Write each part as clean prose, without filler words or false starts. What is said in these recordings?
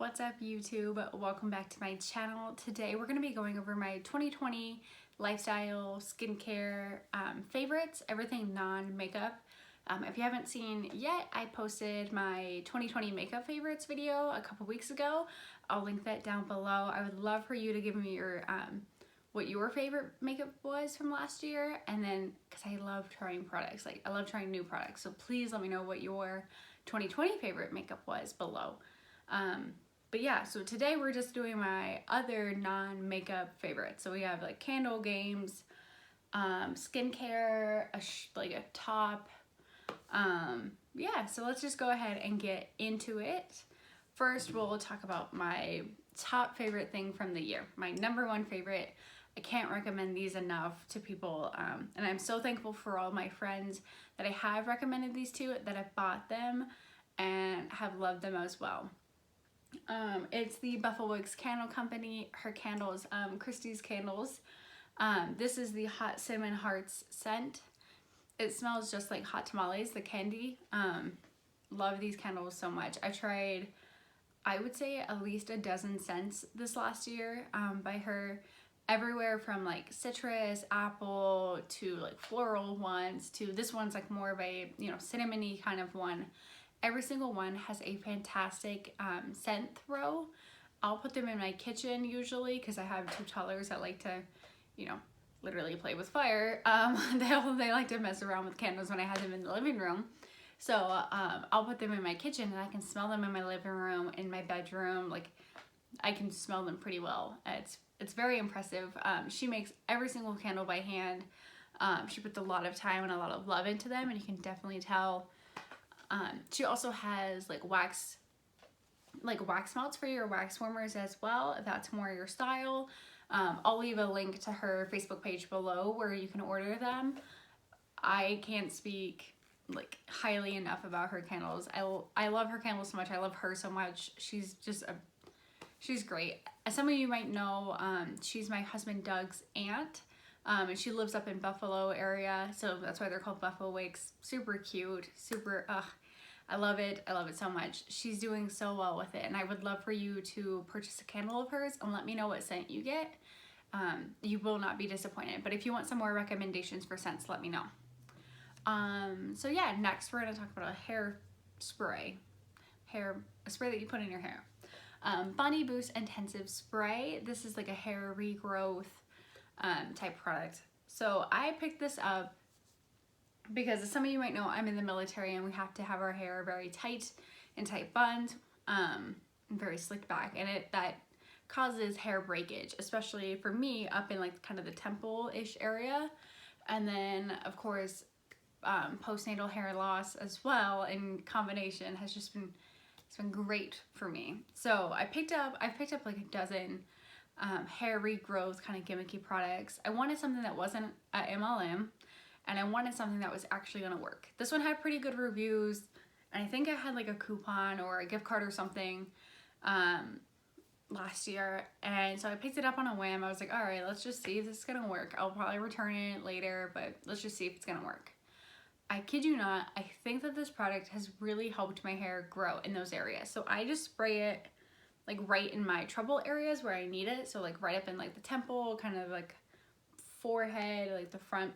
What's up YouTube? Welcome back to my channel. Today we're going to be going over my 2020 lifestyle skincare favorites, everything non-makeup. If you haven't seen yet, I posted my 2020 makeup favorites video a couple weeks ago. I'll link that down below. I would love for you to give me your what your favorite makeup was from last year, and then because I love trying products, like I love trying new products, so please let me know what your 2020 favorite makeup was below. But yeah, so today we're just doing my other non-makeup favorites. So we have like candle games, skincare, like a top. Yeah, so let's just go ahead and get into it. First, we'll talk about my top favorite thing from the year. My number one favorite. I can't recommend these enough to people. And I'm so thankful for all my friends that I have recommended these to, that have bought them and have loved them as well. It's the Buffawix Candle Company. Her candles, Christie's candles. This is the Hot Cinnamon Hearts scent. It smells just like hot tamales, the candy. Love these candles so much. I tried, I would say, at least a dozen scents this last year by her. Everywhere from like citrus, apple, to like floral ones, to this one's like more of a, you know, cinnamony kind of one. Every single one has a fantastic scent throw. I'll put them in my kitchen usually because I have two toddlers that like to, you know, literally play with fire. They like to mess around with candles when I have them in the living room. So I'll put them in my kitchen and I can smell them in my living room, in my bedroom. Like I can smell them pretty well. It's very impressive. She makes every single candle by hand. She puts a lot of time and a lot of love into them, and you can definitely tell. She also has like wax melts for your wax warmers as well, if that's more your style. I'll leave a link to her Facebook page below where you can order them. I can't speak like highly enough about her candles. I love her candles so much. I love her so much. She's great. As some of you might know, she's my husband Doug's aunt. And she lives up in Buffalo area, so that's why they're called Buffawix. Super cute, super, I love it. I love it so much. She's doing so well with it, and I would love for you to purchase a candle of hers and let me know what scent you get. You will not be disappointed, but if you want some more recommendations for scents, let me know. So yeah, next we're going to talk about a hair spray. A spray that you put in your hair. Bondi Boost Intensive Spray. This is like a hair regrowth type product. So I picked this up because, as some of you might know, I'm in the military and we have to have our hair very tight in tight buns, and very slicked back, and that causes hair breakage, especially for me up in like kind of the temple-ish area, and then of course postnatal hair loss as well in combination has just been, it's been great for me. So I picked up like a dozen hair regrowth kind of gimmicky products. I wanted something that wasn't at MLM, and I wanted something that was actually gonna work. This one had pretty good reviews, and I think I had like a coupon or a gift card or something last year, and so I picked it up on a whim. I was like, all right, let's just see if this is gonna work. I'll probably return it later, but let's just see if it's gonna work. I kid you not, I think that this product has really helped my hair grow in those areas. So I just spray it like right in my trouble areas where I need it. So like right up in like the temple, kind of like forehead, like the front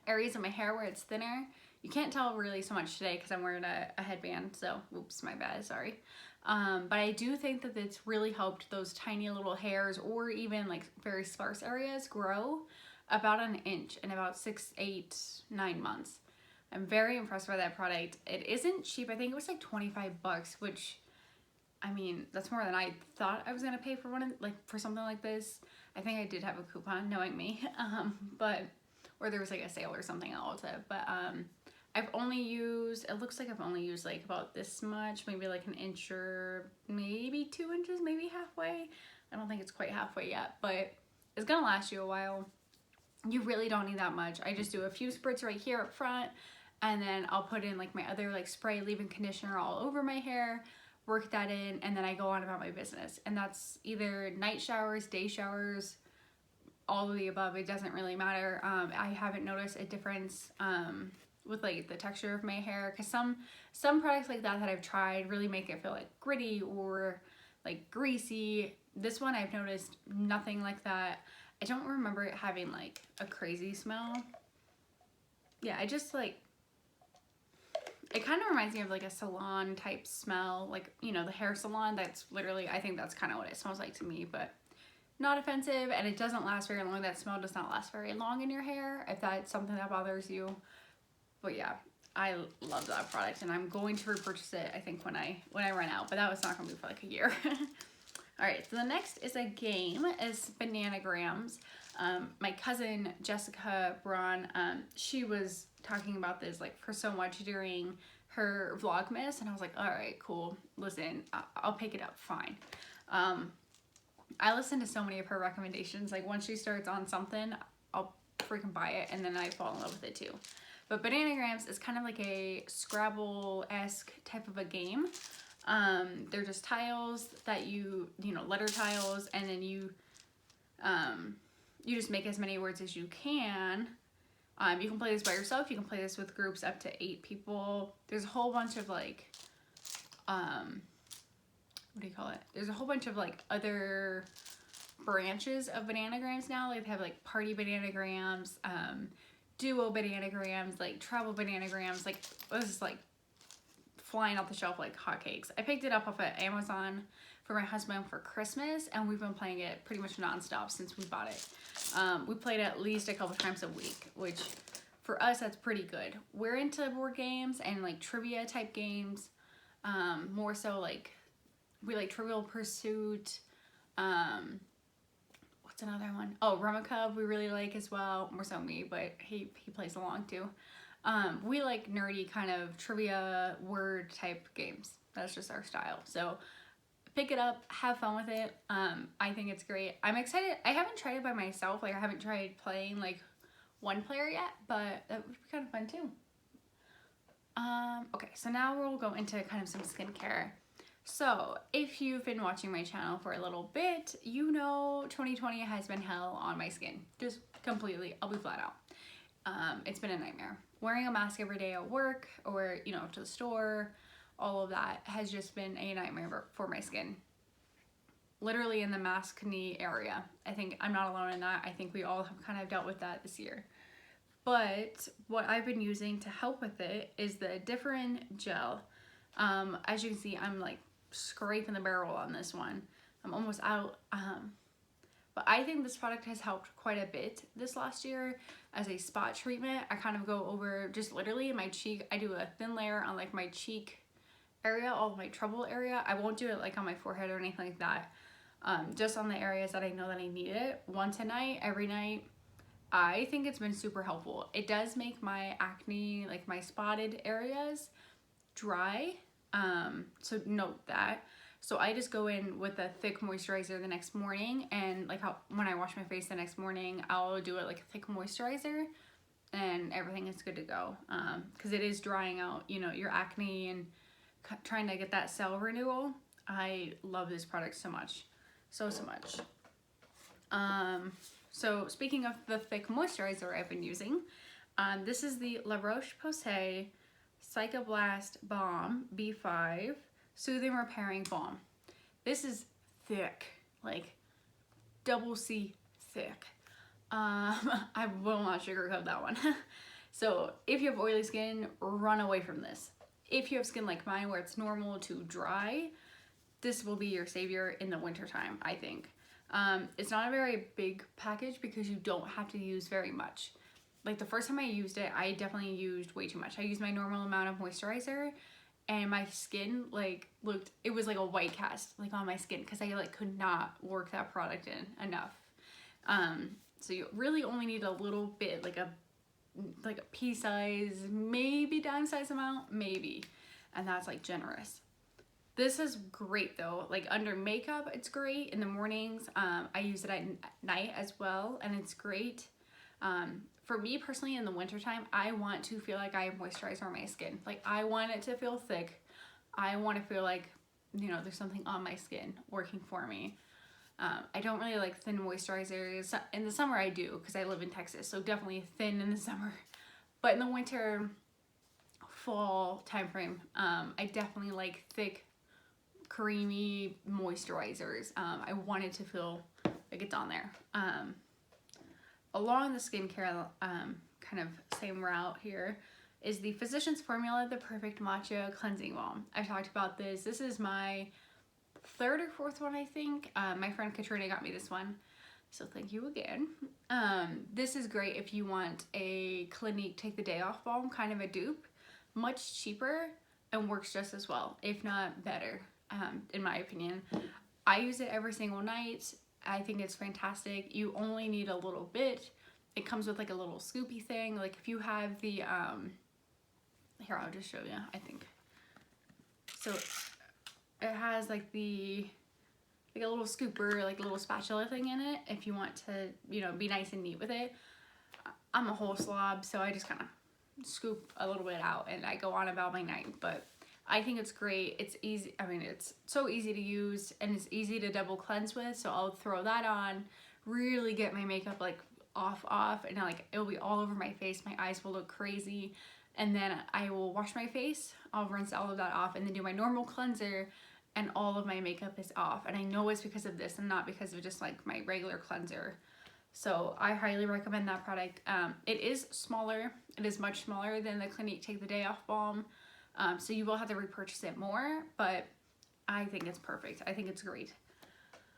areas of my hair where it's thinner. You can't tell really so much today because I'm wearing a headband, so oops, my bad, sorry. But I do think that it's really helped those tiny little hairs, or even like very sparse areas, grow about an inch in about 6, 8, 9 months. I'm very impressed by that product. It isn't cheap. I think it was like 25 bucks, which, I mean, that's more than I thought I was gonna pay for for something like this. I think I did have a coupon, knowing me, or there was like a sale or something at Ulta. But I've only used, it looks like I've only used like about this much, maybe like an inch or maybe 2 inches, maybe halfway. I don't think it's quite halfway yet, but it's gonna last you a while. You really don't need that much. I just do a few spritz right here up front, and then I'll put in like my other like spray, leave-in conditioner all over my hair, work that in, and then I go on about my business. And that's either night showers, day showers, all of the above. It doesn't really matter. I haven't noticed a difference with like the texture of my hair, because some products like that I've tried really make it feel like gritty, or like greasy. This one I've noticed nothing like that. I don't remember it having like a crazy smell. Yeah, I just like, it kind of reminds me of like a salon type smell, like, you know, the hair salon. That's literally, I think that's kind of what it smells like to me, but not offensive, and it doesn't last very long. That smell does not last very long in your hair, if that's something that bothers you. But yeah, I love that product, and I'm going to repurchase it, I think, when I run out, but that was not going to be for like a year. All right, so the next is a game, is Banangrams. My cousin Jessica Braun, she was talking about this like for so much during her Vlogmas, and I was like, all right, cool, listen, I'll pick it up, fine. I listen to so many of her recommendations. Like once she starts on something, I'll freaking buy it, and then I fall in love with it too. But Banangrams is kind of like a Scrabble-esque type of a game. They're just tiles that you know, letter tiles, and then you just make as many words as you can. You can play this by yourself. You can play this with groups up to 8 people. There's a whole bunch of like, what do you call it? There's a whole bunch of like other branches of Banangrams now. Like they have like party Banangrams, duo Banangrams, like travel Banangrams. Like this is like flying off the shelf like hotcakes. I picked it up off of Amazon for my husband for Christmas, and we've been playing it pretty much nonstop since we bought it. We played it at least a couple times a week, which for us, that's pretty good. We're into board games and like trivia type games. More so like, we like Trivial Pursuit. What's another one? Oh, Rummikub we really like as well. More so me, but he plays along too. We like nerdy kind of trivia word type games. That's just our style. So pick it up, have fun with it. I think it's great. I'm excited. I haven't tried it by myself. Like I haven't tried playing like one player yet, but that would be kind of fun too. Okay, so now we'll go into kind of some skincare. So if you've been watching my channel for a little bit, you know 2020 has been hell on my skin. Just completely, I'll be flat out. It's been a nightmare. Wearing a mask every day at work or, you know, to the store, all of that has just been a nightmare for my skin. Literally in the mask-knee area. I think I'm not alone in that. I think we all have kind of dealt with that this year. But what I've been using to help with it is the Differin Gel. As you can see, I'm like scraping the barrel on this one. I'm almost out. But I think this product has helped quite a bit this last year as a spot treatment. I kind of go over just literally my cheek. I do a thin layer on like my cheek area, all of my trouble area. I won't do it like on my forehead or anything like that. Just on the areas that I know that I need it. Once a night, every night. I think it's been super helpful. It does make my acne, like my spotted areas, dry. So note that. So I just go in with a thick moisturizer the next morning, and like when I wash my face the next morning, I'll do it like a thick moisturizer, and everything is good to go. Because it is drying out, you know, your acne and trying to get that cell renewal. I love this product so much. So much. So speaking of the thick moisturizer I've been using, this is the Laroche Posay Psychoblast Balm B5 Soothing Repairing Balm. This is thick, like double C thick. I will not sugarcoat that one. So if you have oily skin, run away from this. If you have skin like mine where it's normal to dry, this will be your savior in the wintertime, I think. It's not a very big package because you don't have to use very much. Like the first time I used it, I definitely used way too much. I used my normal amount of moisturizer, and my skin like it was like a white cast like on my skin because I like could not work that product in enough. So you really only need a little bit, like a pea size, maybe dime size amount, maybe, and that's like generous. This is great though, like under makeup it's great in the mornings. I use it at night as well, and it's great. For me personally, in the wintertime, I want to feel like I have moisturizer on my skin. Like I want it to feel thick. I want to feel like, you know, there's something on my skin working for me. I don't really like thin moisturizers. In the summer I do because I live in Texas, so definitely thin in the summer. But in the winter, fall time frame, I definitely like thick, creamy moisturizers. I wanted to feel like it's on there. Along the skincare kind of same route here is the Physicians Formula, the Perfect Matcha Cleansing Balm. I've talked about this. This is my third or fourth one, I think. My friend Katrina got me this one, so thank you again. This is great if you want a Clinique Take the Day Off balm, kind of a dupe. Much cheaper and works just as well, if not better, in my opinion. I use it every single night. I think it's fantastic. You only need a little bit. It comes with like a little scoopy thing. Like if you have the, here, I'll just show you, I think. So it has like a little scooper, like a little spatula thing in it if you want to, you know, be nice and neat with it. I'm a whole slob, so I just kind of scoop a little bit out and I go on about my night, but I think it's great. It's easy. I mean, it's so easy to use and it's easy to double cleanse with. So I'll throw that on, really get my makeup like off, and like it'll be all over my face. My eyes will look crazy. And then I will wash my face. I'll rinse all of that off and then do my normal cleanser and all of my makeup is off. And I know it's because of this and not because of just like my regular cleanser. So I highly recommend that product. It is smaller. It is much smaller than the Clinique Take the Day Off balm. So you will have to repurchase it more, but I think it's perfect. I think it's great.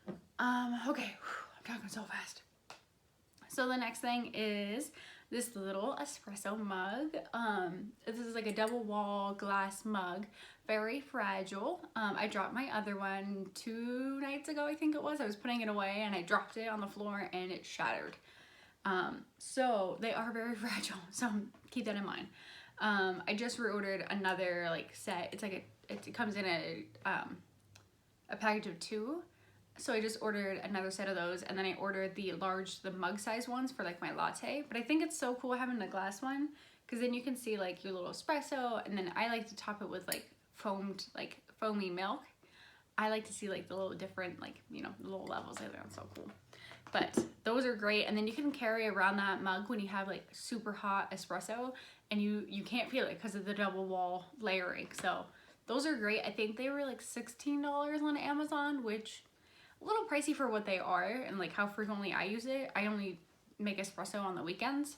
Okay, I'm talking so fast. So the next thing is this little espresso mug. This is like a double wall glass mug, very fragile. I dropped my other one 2 nights ago, I think it was. I was putting it away and I dropped it on the floor and it shattered. So they are very fragile, so keep that in mind. I just reordered another like set. It's like it comes in a package of 2. So I just ordered another set of those, and then I ordered the mug size ones for like my latte. But I think it's so cool having the glass one, because then you can see like your little espresso, and then I like to top it with like foamy milk. I like to see like the little different, like, you know, the little levels. I think that's so cool. But those are great, and then you can carry around that mug when you have like super hot espresso, and you can't feel it because of the double wall layering. So those are great. I think they were like $16 on Amazon, which a little pricey for what they are and like how frequently I use it. I only make espresso on the weekends,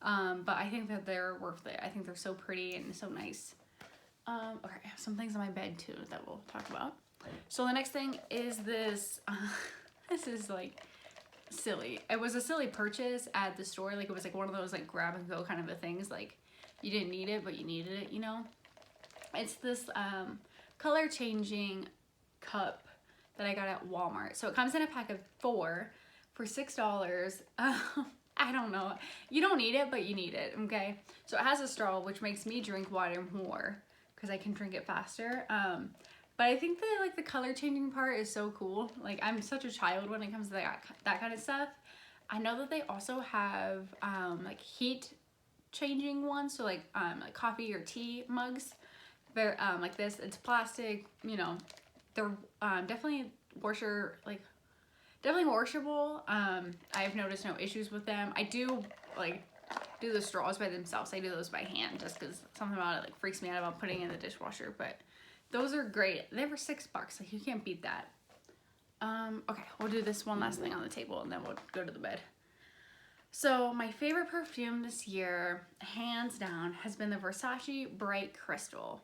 but I think that they're worth it. I think they're so pretty and so nice. Okay, I have some things on my bed too that we'll talk about. So the next thing is this. This is like silly. It was a silly purchase at the store. Like it was like one of those like grab and go kind of a things. Like you didn't need it, but you needed it, you know? It's this color changing cup that I got at Walmart. So it comes in a pack of 4 for $6. I don't know. You don't need it, but you need it, okay? So it has a straw, which makes me drink water more because I can drink it faster. But I think that like the color changing part is so cool. Like I'm such a child when it comes to that kind of stuff. I know that they also have like heat changing ones. So like coffee or tea mugs. They're like this. It's plastic, you know. They're definitely definitely washable. I've noticed no issues with them. I do like do the straws by themselves. I do those by hand just because something about it like freaks me out about putting it in the dishwasher. But those are great. They were $6. Like you can't beat that. Okay, we'll do this one last thing on the table and then we'll go to the bed. So my favorite perfume this year, hands down, has been the Versace Bright Crystal.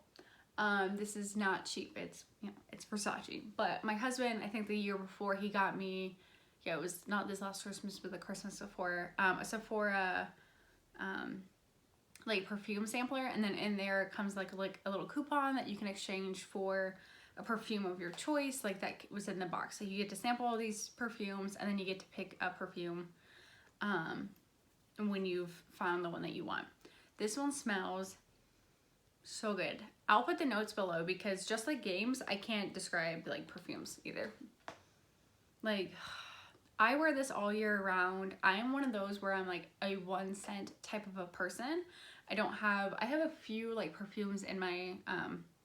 This is not cheap. It's, you know, it's Versace. But my husband, I think the year before, he got me, yeah, it was not this last Christmas, but the Christmas before, a Sephora, like perfume sampler. And then in there comes like a little coupon that you can exchange for a perfume of your choice. Like that was in the box. So you get to sample all these perfumes and then you get to pick a perfume, when you've found the one that you want. This one smells so good. I'll put the notes below because just like games, I can't describe like perfumes either. Like I wear this all year round. I am one of those where I'm like a 1 scent type of a person. I have a few like perfumes in my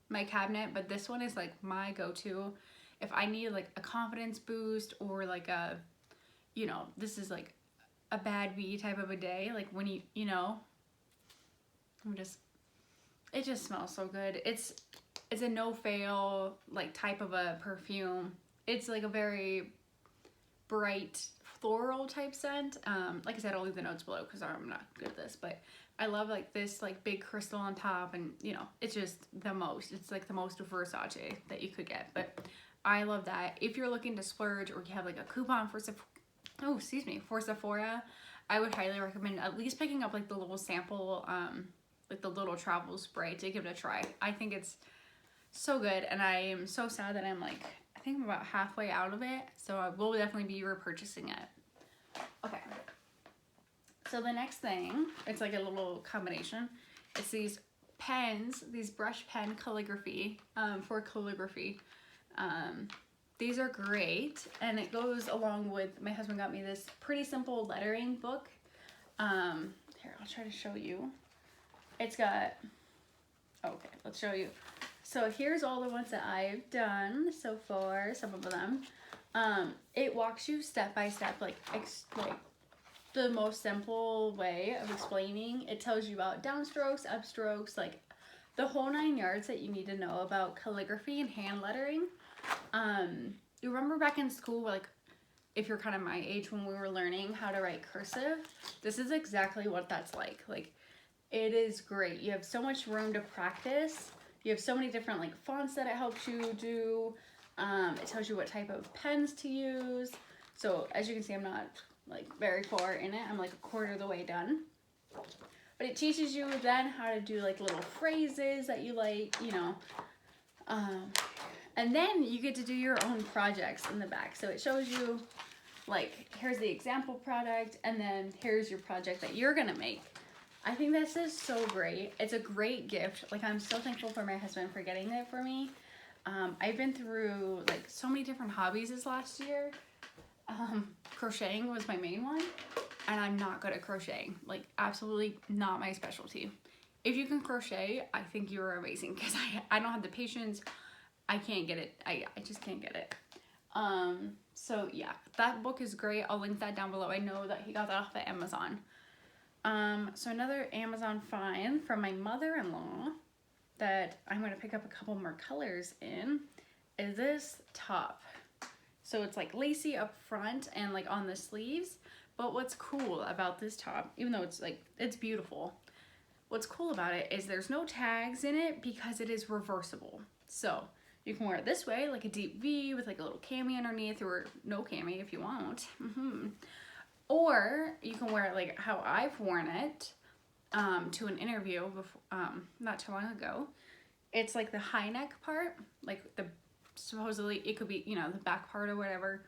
my cabinet, but this one is like my go-to if I need like a confidence boost or like a, you know, this is like a bad bee type of a day. Like when you know, it just smells so good. It's it's a no-fail like type of a perfume. It's like a very bright floral type scent. Like I said, I'll leave the notes below because I'm not good at this, but I love like this like big crystal on top, and you know, it's just the most. It's like the most Versace that you could get, but I love that. If you're looking to splurge or you have like a coupon for for Sephora, I would highly recommend at least picking up like the little sample, like the little travel spray to give it a try. I think it's so good, and I am so sad that I'm like, I think I'm about halfway out of it, so I will definitely be repurchasing it. Okay. So the next thing, it's like a little combination. It's these pens, these brush pen calligraphy, for calligraphy. These are great, and it goes along with, my husband got me this pretty simple lettering book. Here, I'll try to show you. It's got, okay, let's show you. So here's all the ones that I've done so far, some of them. It walks you step by step, like the most simple way of explaining. It tells you about downstrokes, upstrokes, like the whole 9 yards that you need to know about calligraphy and hand lettering. You remember back in school, like if you're kind of my age when we were learning how to write cursive, this is exactly what that's like. Like, it is great. You have so much room to practice. You have so many different like fonts that it helps you do. It tells you what type of pens to use. So as you can see, I'm not like very far in it. I'm like a quarter of the way done. But it teaches you then how to do like little phrases that you like, you know. And then you get to do your own projects in the back. So it shows you like, here's the example product, and then here's your project that you're gonna make. I think this is so great. It's a great gift. Like, I'm so thankful for my husband for getting it for me. I've been through like so many different hobbies this last year. Crocheting was my main one, and I'm not good at crocheting. Like, absolutely not my specialty. If you can crochet, I think you're amazing, because I don't have the patience. I can't get it. I just can't get it. So yeah, that book is great. I'll link that down below. I know that he got that off of Amazon. So another Amazon find from my mother-in-law that I'm going to pick up a couple more colors in is this top. So it's like lacy up front and like on the sleeves. But what's cool about this top, even though it's like, it's beautiful, what's cool about it is there's no tags in it because it is reversible. So you can wear it this way, like a deep V with like a little cami underneath, or no cami if you want. Or you can wear it like how I've worn it to an interview before, not too long ago. It's like the high neck part, like the, supposedly it could be, you know, the back part or whatever,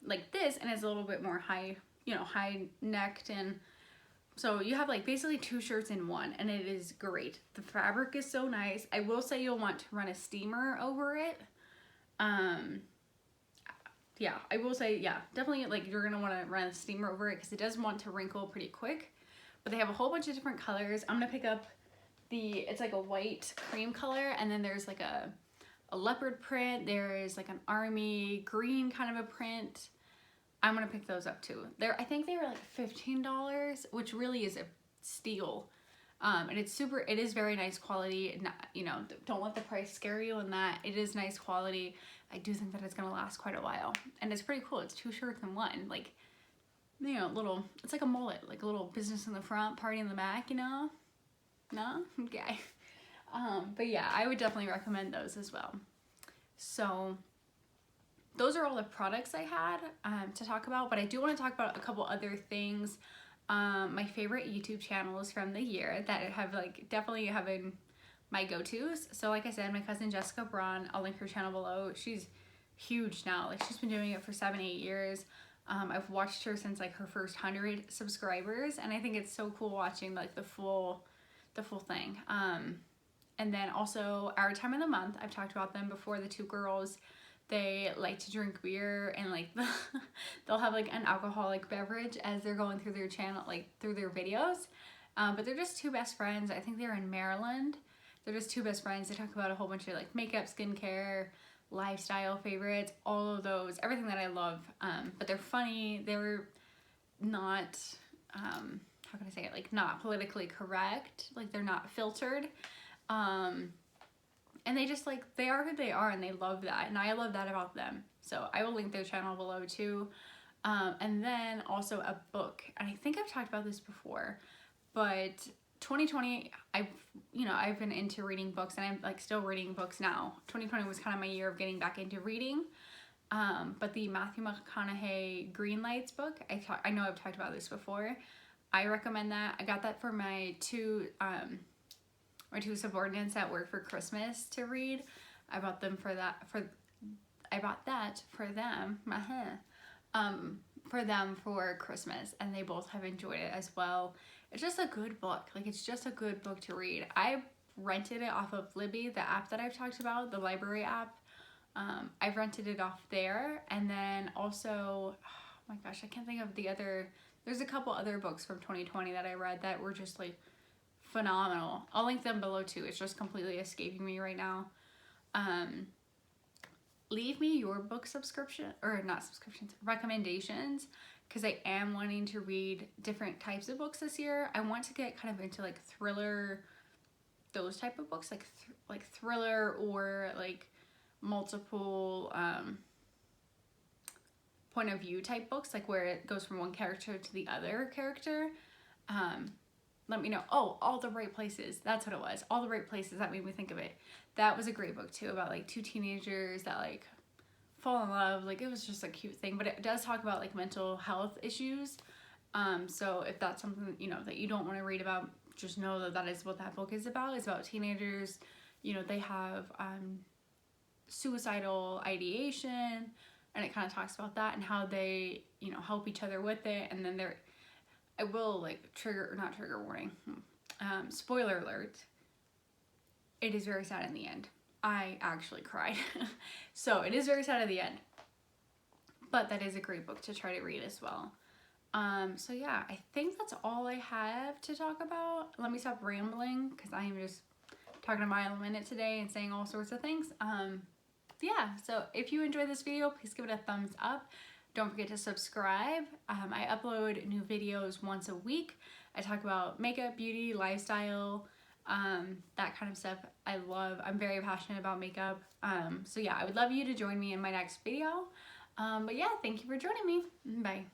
like this, and it's a little bit more high, you know, high necked, and so you have like basically two shirts in one, and it is great. The fabric is so nice. I will say you'll want to run a steamer over it. Yeah, I will say, yeah, definitely like you're gonna want to run a steamer over it because it does want to wrinkle pretty quick. But they have a whole bunch of different colors. I'm gonna pick up it's like a white cream color, and then there's like a leopard print. There is like an army green kind of a print. I'm gonna pick those up too. I think they were like $15, which really is a steal. And it is very nice quality. Not, you know, don't let the price scare you in that. It is nice quality. I do think that it's gonna last quite a while. And it's pretty cool. It's two shirts in one. Like, you know, it's like a mullet, like a little business in the front, party in the back, you know? No? Okay. But yeah, I would definitely recommend those as well. So those are all the products I had to talk about, but I do want to talk about a couple other things. My favorite YouTube channels from the year that have like definitely have been my go-tos. So like I said, my cousin Jessica Braun, I'll link her channel below. She's huge now. Like, she's been doing it for 7-8 years. I've watched her since like her first 100 subscribers, and I think it's so cool watching like the full thing. And then also Our Time of the Month, I've talked about them before. The two girls, they like to drink beer, and like they'll have like an alcoholic beverage as they're going through their channel, like through their videos. But they're just two best friends. I think they're in Maryland. They're just two best friends. They talk about a whole bunch of like makeup, skincare, lifestyle favorites, all of those, everything that I love. But they're funny. They're not, how can I say it? Like, not politically correct. Like, they're not filtered. And they just like, they are who they are and they love that. And I love that about them. So I will link their channel below too. And then also a book. And I think I've talked about this before, but 2020, I've been into reading books and I'm like still reading books now. 2020 was kind of my year of getting back into reading. But the Matthew McConaughey Green Lights book, I know I've talked about this before. I recommend that. I got that for my two subordinates at work for Christmas to read. I bought them I bought that for them. For them for Christmas, and they both have enjoyed it as well. It's just a good book. Like, it's just a good book to read. I rented it off of Libby, the app that I've talked about, the library app. I've rented it off there, and then also, oh my gosh, I can't think of the other. There's a couple other books from 2020 that I read that were just like phenomenal. I'll link them below too. It's just completely escaping me right now. Leave me your book recommendations, because I am wanting to read different types of books this year. I want to get kind of into like thriller, those type of books, like thriller or like multiple point of view type books, like where it goes from one character to the other character. Let me know. Oh, All the Right Places. That's what it was. All the Right Places. That made me think of it. That was a great book too, about like two teenagers that like fall in love. Like, it was just a cute thing, but it does talk about like mental health issues. So if that's something, that you don't want to read about, just know that that is what that book is about. It's about teenagers. They have suicidal ideation, and it kind of talks about that and how they, help each other with it. And then I will like not trigger warning, spoiler alert, it is very sad in the end. I actually cried. So it is very sad at the end, but that is a great book to try to read as well. So yeah, I think that's all I have to talk about. Let me stop rambling, because I am just talking a mile a minute today and saying all sorts of things. Yeah, so if you enjoyed this video, please give it a thumbs up. Don't forget to subscribe. I upload new videos once a week. I talk about makeup, beauty, lifestyle, that kind of stuff. I'm very passionate about makeup. So yeah, I would love you to join me in my next video. But yeah, thank you for joining me. Bye.